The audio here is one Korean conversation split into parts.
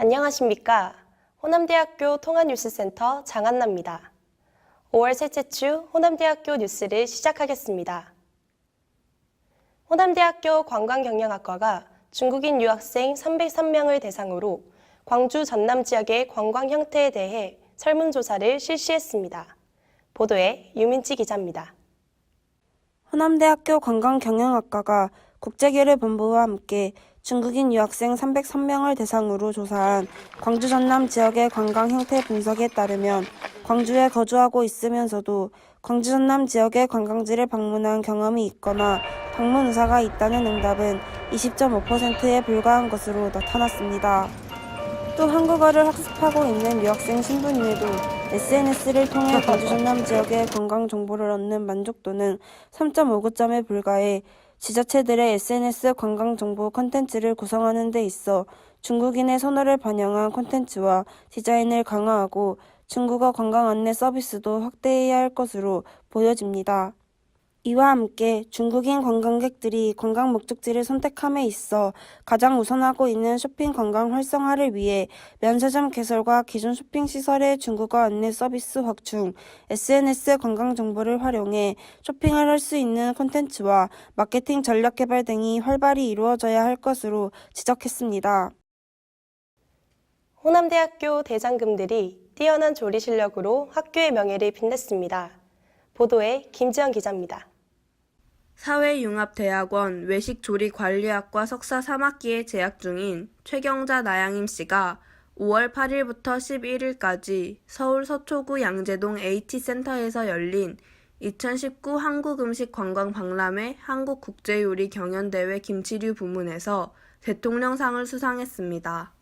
안녕하십니까. 호남대학교 통합뉴스센터 장한나입니다. 5월 셋째 주 호남대학교 뉴스를 시작하겠습니다. 호남대학교 관광경영학과가 중국인 유학생 303명을 대상으로 광주 전남 지역의 관광 형태에 대해 설문조사를 실시했습니다. 보도에 유민지 기자입니다. 호남대학교 관광경영학과가 국제교류본부와 함께 중국인 유학생 303명을 대상으로 조사한 광주 전남 지역의 관광 형태 분석에 따르면 광주에 거주하고 있으면서도 광주 전남 지역의 관광지를 방문한 경험이 있거나 방문 의사가 있다는 응답은 20.5%에 불과한 것으로 나타났습니다. 또 한국어를 학습하고 있는 유학생 신분 이외에도 SNS를 통해 광주 전남 지역의 관광 정보를 얻는 만족도는 3.59점에 불과해 지자체들의 SNS 관광 정보 콘텐츠를 구성하는 데 있어 중국인의 선호를 반영한 콘텐츠와 디자인을 강화하고 중국어 관광 안내 서비스도 확대해야 할 것으로 보여집니다. 이와 함께 중국인 관광객들이 관광 목적지를 선택함에 있어 가장 우선하고 있는 쇼핑 관광 활성화를 위해 면세점 개설과 기존 쇼핑 시설의 중국어 안내 서비스 확충, SNS 관광 정보를 활용해 쇼핑을 할 수 있는 콘텐츠와 마케팅 전략 개발 등이 활발히 이루어져야 할 것으로 지적했습니다. 호남대학교 대장금들이 뛰어난 조리 실력으로 학교의 명예를 빛냈습니다. 보도에 김지연 기자입니다. 사회융합대학원 외식조리관리학과 석사 3학기에 재학 중인 최경자 나양임 씨가 5월 8일부터 11일까지 서울 서초구 양재동 AT센터에서 열린 2019 한국음식관광박람회 한국국제요리 경연대회 김치류 부문에서 대통령상을 수상했습니다.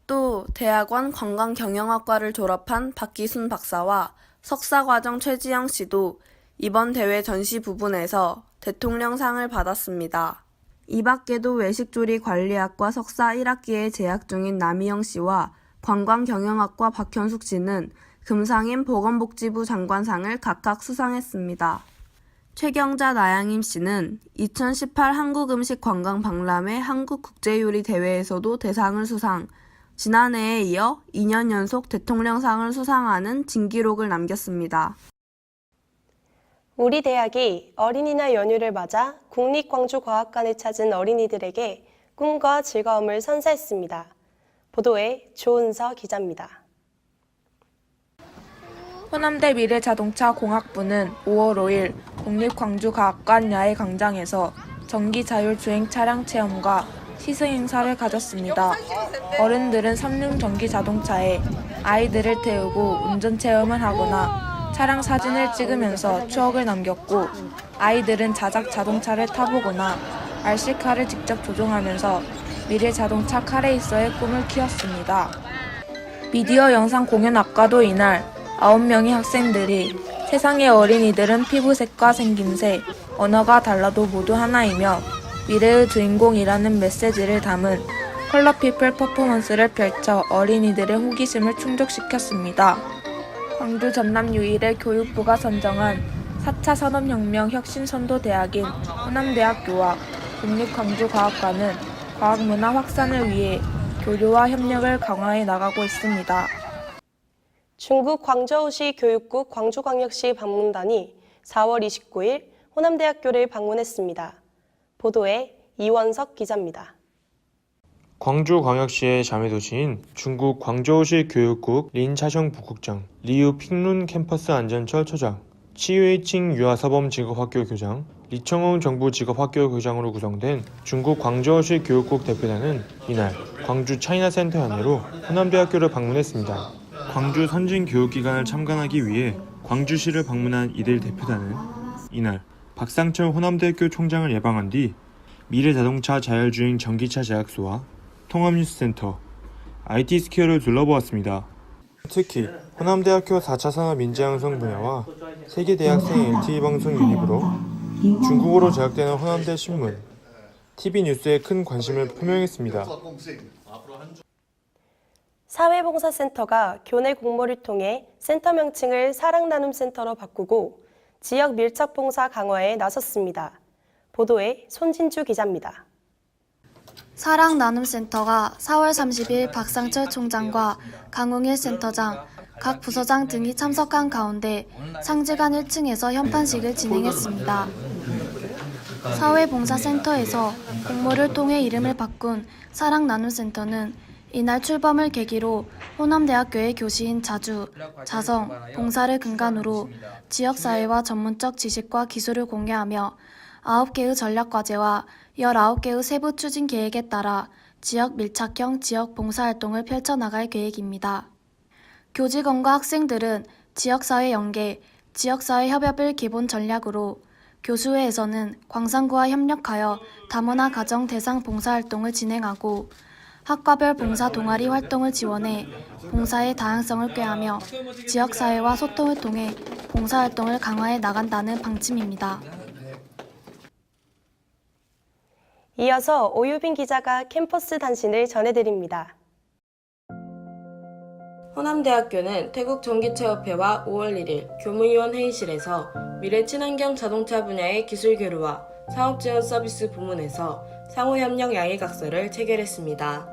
또 대학원 관광경영학과를 졸업한 박기순 박사와 석사과정 최지영 씨도 이번 대회 전시 부분에서 대통령상을 받았습니다. 이 밖에도 외식조리관리학과 석사 1학기에 재학 중인 남희영 씨와 관광경영학과 박현숙 씨는 금상임 보건복지부 장관상을 각각 수상했습니다. 최경자 나양임 씨는 2018 한국음식관광박람회 한국국제요리대회에서도 대상을 수상, 지난해에 이어 2년 연속 대통령상을 수상하는 진기록을 남겼습니다. 우리 대학이 어린이날 연휴를 맞아 국립광주과학관을 찾은 어린이들에게 꿈과 즐거움을 선사했습니다. 보도에 조은서 기자입니다. 호남대 미래자동차공학부는 5월 5일 국립광주과학관 야외광장에서 전기자율주행 차량 체험과 시승행사를 가졌습니다. 어른들은 삼륜 전기자동차에 아이들을 태우고 운전체험을 하거나 차량 사진을 찍으면서 추억을 남겼고, 아이들은 자작 자동차를 타보거나 RC카를 직접 조종하면서 미래자동차 카레이서의 꿈을 키웠습니다. 미디어 영상 공연학과도 이날 9명의 학생들이 세상의 어린이들은 피부색과 생김새, 언어가 달라도 모두 하나이며 미래의 주인공이라는 메시지를 담은 컬러피플 퍼포먼스를 펼쳐 어린이들의 호기심을 충족시켰습니다. 광주 전남 유일의 교육부가 선정한 4차 산업혁명 혁신선도대학인 호남대학교와 국립광주과학관은 과학문화 확산을 위해 교류와 협력을 강화해 나가고 있습니다. 중국 광저우시 교육국 광주광역시 방문단이 4월 29일 호남대학교를 방문했습니다. 보도에 이원석 기자입니다. 광주광역시의 자매도시인 중국 광저우시 교육국 린차성 부국장, 리우 핑룬 캠퍼스 안전처 처장, 치웨이칭 유아사범 직업학교 교장, 리청홍 정부 직업학교 교장으로 구성된 중국 광저우시 교육국 대표단은 이날 광주 차이나센터 현내로 호남대학교를 방문했습니다. 광주 선진교육기관을 참관하기 위해 광주시를 방문한 이들 대표단은 이날 박상철 호남대학교 총장을 예방한 뒤 미래자동차 자율주행 전기차 제약소와 통합뉴스센터, IT스퀘어를 둘러보았습니다. 특히 호남대학교 4차 산업인재양성 분야와 세계대학생 LTE방송 유닛으로 중국어로 제작되는 호남대 신문, TV뉴스에 큰 관심을 표명했습니다. 사회봉사센터가 교내 공모를 통해 센터 명칭을 사랑나눔센터로 바꾸고 지역 밀착봉사 강화에 나섰습니다. 보도에 손진주 기자입니다. 사랑나눔센터가 4월 30일 박상철 총장과 강웅일 센터장, 각 부서장 등이 참석한 가운데 상지관 1층에서 현판식을 진행했습니다. 사회봉사센터에서 공모를 통해 이름을 바꾼 사랑나눔센터는 이날 출범을 계기로 호남대학교의 교시인 자주, 자성, 봉사를 근간으로 지역사회와 전문적 지식과 기술을 공유하며 9개의 전략과제와 19개의 세부 추진 계획에 따라 지역 밀착형 지역 봉사활동을 펼쳐나갈 계획입니다. 교직원과 학생들은 지역사회 연계, 지역사회 협업을 기본 전략으로 교수회에서는 광산구와 협력하여 다문화 가정 대상 봉사활동을 진행하고 학과별 봉사 동아리 활동을 지원해 봉사의 다양성을 꾀하며 지역사회와 소통을 통해 봉사활동을 강화해 나간다는 방침입니다. 이어서 오유빈 기자가 캠퍼스 단신을 전해드립니다. 호남대학교는 태국전기차협회와 5월 1일 교무위원 회의실에서 미래 친환경 자동차 분야의 기술 교류와 사업 지원 서비스 부문에서 상호협력 양해각서를 체결했습니다.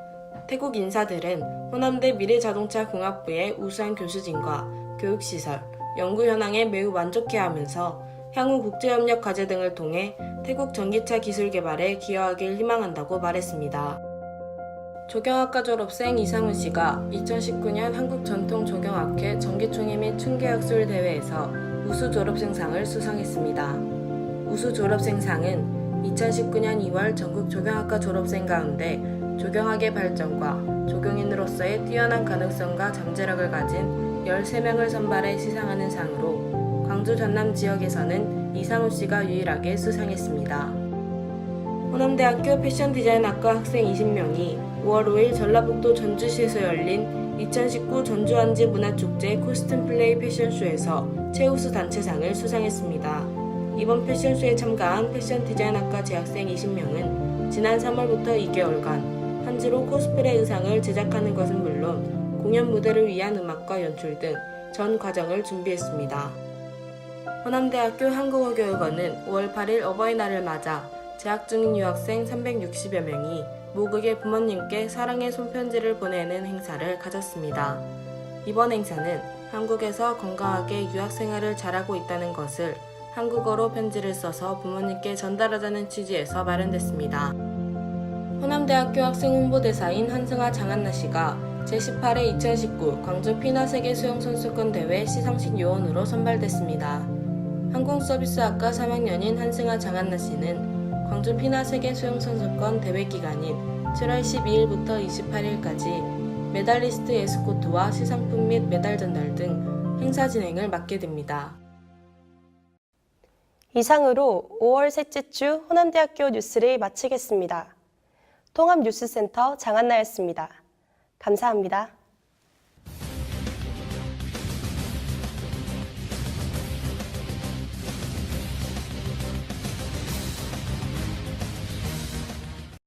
태국 인사들은 호남대 미래자동차공학부의 우수한 교수진과 교육시설, 연구 현황에 매우 만족해하면서 향후 국제협력 과제 등을 통해 태국 전기차 기술 개발에 기여하길 희망한다고 말했습니다. 조경학과 졸업생 이상훈 씨가 2019년 한국전통조경학회 정기총회 및 춘계학술 대회에서 우수 졸업생상을 수상했습니다. 우수 졸업생상은 2019년 2월 전국 조경학과 졸업생 가운데 조경학의 발전과 조경인으로서의 뛰어난 가능성과 잠재력을 가진 13명을 선발해 시상하는 상으로 광주 전남 지역에서는 이상훈 씨가 유일하게 수상했습니다. 호남대학교 패션디자인학과 학생 20명이 5월 5일 전라북도 전주시에서 열린 2019 전주완지 문화축제 코스튬플레이 패션쇼에서 최우수 단체상을 수상했습니다. 이번 패션쇼에 참가한 패션디자인학과 재학생 20명은 지난 3월부터 2개월간 한지로 코스프레 의상을 제작하는 것은 물론 공연 무대를 위한 음악과 연출 등 전 과정을 준비했습니다. 호남대학교 한국어교육원은 5월 8일 어버이날을 맞아 재학 중인 유학생 360여 명이 모국의 부모님께 사랑의 손편지를 보내는 행사를 가졌습니다. 이번 행사는 한국에서 건강하게 유학생활을 잘하고 있다는 것을 한국어로 편지를 써서 부모님께 전달하자는 취지에서 마련됐습니다. 호남대학교 학생 홍보대사인 한승아 장한나 씨가 제18회 2019 광주 피나 세계 수영 선수권 대회 시상식 요원으로 선발됐습니다. 항공서비스학과 3학년인 한승아 장한나 씨는 광주 피나 세계 수영 선수권 대회 기간인 7월 12일부터 28일까지 메달리스트 에스코트와 시상품 및 메달 전달 등 행사 진행을 맡게 됩니다. 이상으로 5월 셋째 주 호남대학교 뉴스를 마치겠습니다. 통합뉴스센터 장한나였습니다. 감사합니다.